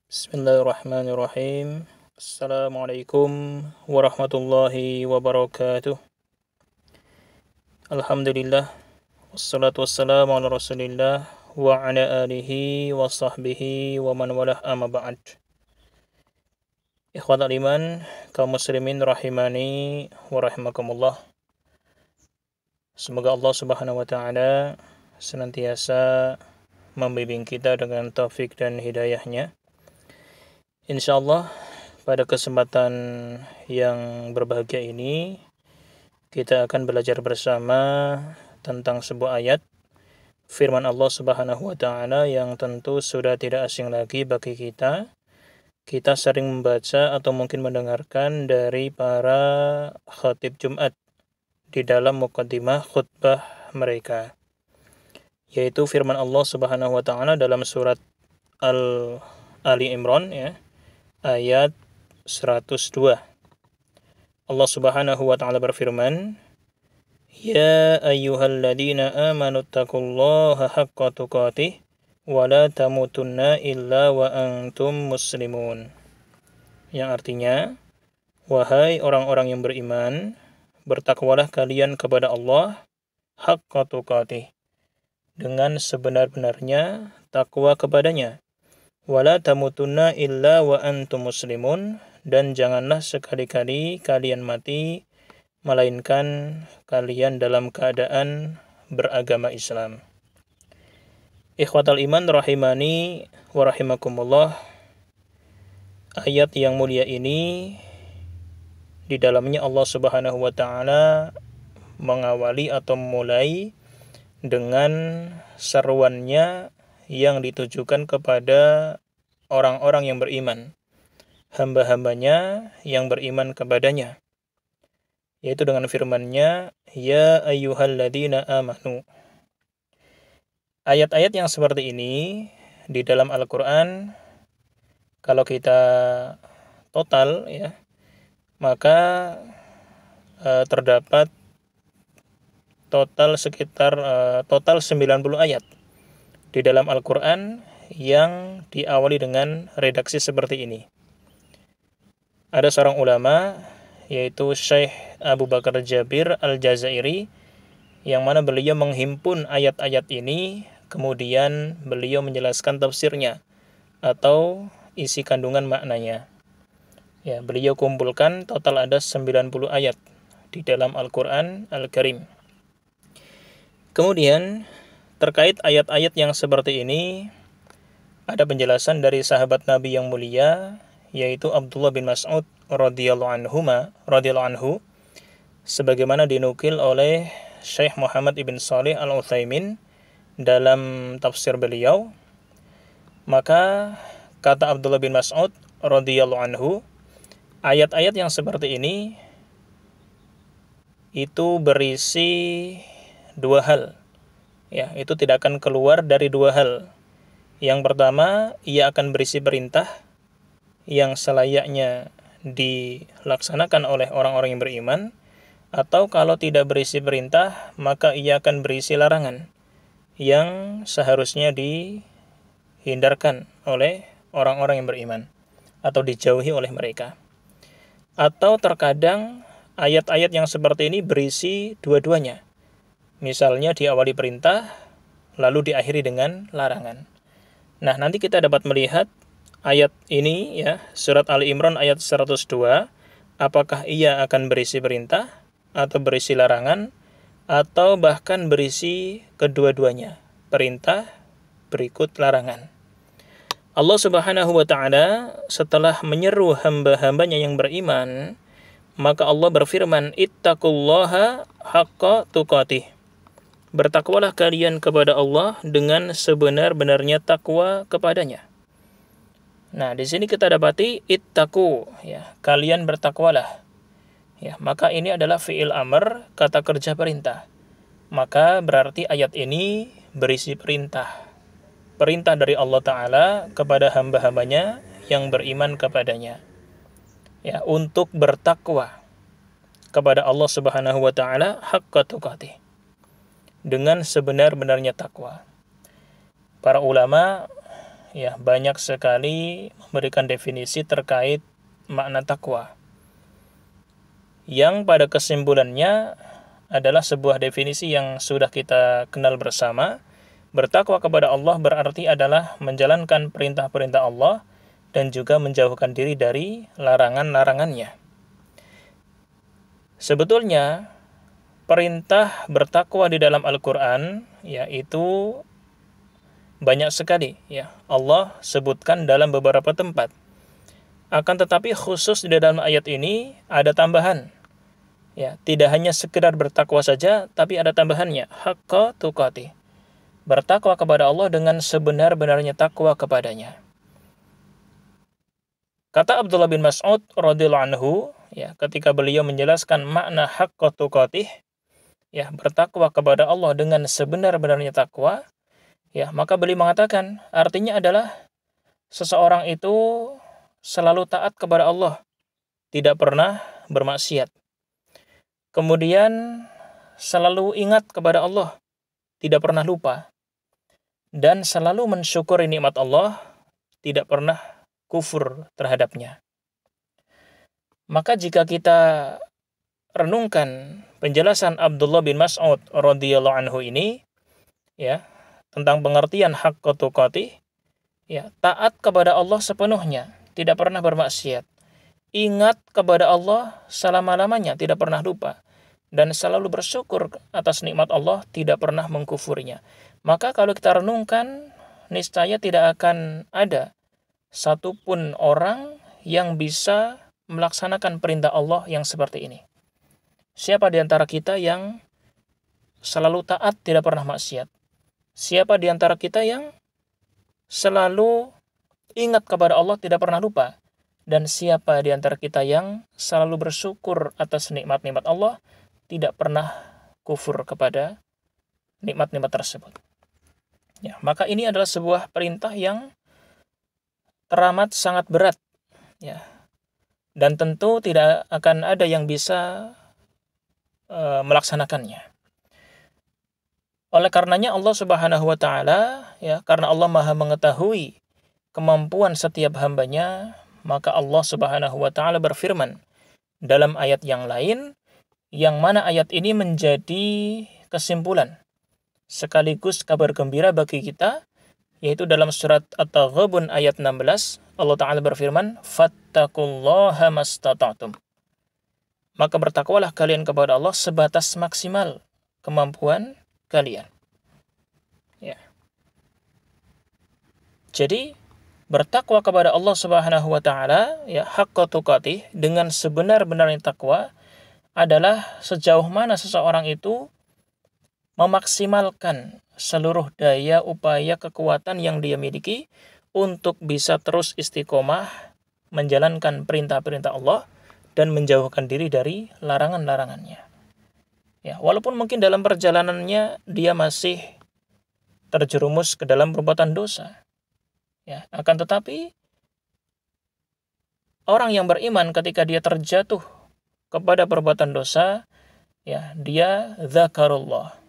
Bismillahirrahmanirrahim. Assalamualaikum warahmatullahi wabarakatuh. Alhamdulillah. Wassalatu wassalamu ala rasulillah wa ala alihi wa sahbihi wa man walah amma ba'd. Ikhwatal iman, kaum muslimin rahimani wa rahimakumullah. Semoga Allah Subhanahu wa taala senantiasa membimbing kita dengan taufik dan hidayahnya. Insyaallah pada kesempatan yang berbahagia ini kita akan belajar bersama tentang sebuah ayat firman Allah Subhanahu wa taala yang tentu sudah tidak asing lagi bagi kita. Kita sering membaca atau mungkin mendengarkan dari para khatib Jumat di dalam muqaddimah khutbah mereka, yaitu firman Allah Subhanahu wa taala dalam surat Ali Imran ya, ayat 102. Allah Subhanahu wa taala berfirman, "Ya ayyuhalladzina amanu taqullaha haqqa tuqatih wa la tamutunna illa wa antum muslimun." Yang artinya, wahai orang-orang yang beriman, bertakwalah kalian kepada Allah haqqa tuqatih, dengan sebenar-benarnya takwa kepadanya. Wala tamutunna illa wa antum muslimun, dan janganlah sekali-kali kalian mati melainkan kalian dalam keadaan beragama Islam. Ikhwatal iman rahimani wa rahimakumullah. Ayat yang mulia ini di dalamnya Allah Subhanahu wa taala mengawali atau memulai dengan seruannya yang ditujukan kepada orang-orang yang beriman, hamba-hambanya yang beriman kepadanya, yaitu dengan firman-Nya, "Ya ayyuhalladzina amanu." Ayat-ayat yang seperti ini di dalam Al-Qur'an kalau kita total ya, maka terdapat total sekitar total 90 ayat di dalam Al-Quran yang diawali dengan redaksi seperti ini. Ada seorang ulama, yaitu Syekh Abu Bakar Jabir Al-Jazairi, yang mana beliau menghimpun ayat-ayat ini, kemudian beliau menjelaskan tafsirnya atau isi kandungan maknanya. Ya, beliau kumpulkan total ada 90 ayat di dalam Al-Quran Al-Karim. Kemudian terkait ayat-ayat yang seperti ini, ada penjelasan dari sahabat Nabi yang mulia, yaitu Abdullah bin Mas'ud radhiyallahu anhu, sebagaimana dinukil oleh Syekh Muhammad ibn Shalih Al-Utsaimin dalam tafsir beliau. Maka kata Abdullah bin Mas'ud radhiyallahu anhu, ayat-ayat yang seperti ini itu berisi dua hal. Ya, itu tidak akan keluar dari dua hal. Yang pertama, ia akan berisi perintah yang selayaknya dilaksanakan oleh orang-orang yang beriman, atau kalau tidak berisi perintah, maka ia akan berisi larangan yang seharusnya dihindarkan oleh orang-orang yang beriman atau dijauhi oleh mereka. Atau terkadang ayat-ayat yang seperti ini berisi dua-duanya. Misalnya diawali perintah, lalu diakhiri dengan larangan. Nah, nanti kita dapat melihat ayat ini ya, surat Ali Imran ayat 102, apakah ia akan berisi perintah atau berisi larangan, atau bahkan berisi kedua-duanya, perintah berikut larangan. Allah Subhanahu wa taala setelah menyeru hamba-hambanya yang beriman, maka Allah berfirman, "Ittaqullaha haqqa tuqatih." Bertakwalah kalian kepada Allah dengan sebenar-benarnya takwa kepadanya. Nah, di sini kita dapati ittaqu ya, kalian bertakwalah. Ya, maka ini adalah fi'il amr, kata kerja perintah. Maka berarti ayat ini berisi perintah. Perintah dari Allah Ta'ala kepada hamba-hambanya yang beriman kepadanya. Ya, untuk bertakwa kepada Allah Subhanahu wa taala haqqa tuqatih, dengan sebenar-benarnya takwa. Para ulama ya banyak sekali memberikan definisi terkait makna takwa, yang pada kesimpulannya adalah sebuah definisi yang sudah kita kenal bersama. Bertakwa kepada Allah berarti adalah menjalankan perintah-perintah Allah dan juga menjauhkan diri dari larangan-larangannya. Sebetulnya perintah bertakwa di dalam Al-Qur'an yaitu banyak sekali, ya. Allah sebutkan dalam beberapa tempat. Akan tetapi khusus di dalam ayat ini ada tambahan. Ya, tidak hanya sekedar bertakwa saja, tapi ada tambahannya, haqqa tuqatih. Bertakwa kepada Allah dengan sebenar-benarnya takwa kepadanya. Kata Abdullah bin Mas'ud radhiyallahu anhu, ya, ketika beliau menjelaskan makna haqqa tuqatih, ya, bertakwa kepada Allah dengan sebenar-benarnya takwa, ya, maka beliau mengatakan artinya adalah seseorang itu selalu taat kepada Allah, tidak pernah bermaksiat. Kemudian selalu ingat kepada Allah, tidak pernah lupa, dan selalu mensyukuri nikmat Allah, tidak pernah kufur terhadapnya. Maka jika kita renungkan penjelasan Abdullah bin Mas'ud radhiyallahu anhu ini, ya, tentang pengertian haqqa tuqatih, ya, taat kepada Allah sepenuhnya, tidak pernah bermaksiat. Ingat kepada Allah selama-lamanya, tidak pernah lupa, dan selalu bersyukur atas nikmat Allah, tidak pernah mengkufurinya. Maka kalau kita renungkan, niscaya tidak akan ada satupun orang yang bisa melaksanakan perintah Allah yang seperti ini. Siapa di antara kita yang selalu taat, tidak pernah maksiat? Siapa di antara kita yang selalu ingat kepada Allah, tidak pernah lupa? Dan siapa di antara kita yang selalu bersyukur atas nikmat-nikmat Allah, tidak pernah kufur kepada nikmat-nikmat tersebut? Ya, maka ini adalah sebuah perintah yang teramat sangat berat, ya. Dan tentu tidak akan ada yang bisa melaksanakannya. Oleh karenanya Allah Subhanahu wa taala, ya, karena Allah Maha mengetahui kemampuan setiap hambanya, maka Allah Subhanahu wa taala berfirman dalam ayat yang lain, yang mana ayat ini menjadi kesimpulan sekaligus kabar gembira bagi kita, yaitu dalam surat At-Taghabun ayat 16, Allah taala berfirman, fattaqullaha mastata'tum. Maka bertakwalah kalian kepada Allah sebatas maksimal kemampuan kalian. Ya. Jadi bertakwa kepada Allah Subhanahu wa taala, ya, haqqa tuqatih, dengan sebenar-benarnya takwa adalah sejauh mana seseorang itu memaksimalkan seluruh daya, upaya, kekuatan yang dia miliki untuk bisa terus istiqomah menjalankan perintah-perintah Allah dan menjauhkan diri dari larangan-larangannya. Ya, walaupun mungkin dalam perjalanannya dia masih terjerumus ke dalam perbuatan dosa. Ya, akan tetapi orang yang beriman ketika dia terjatuh kepada perbuatan dosa, ya, dia dzakarullah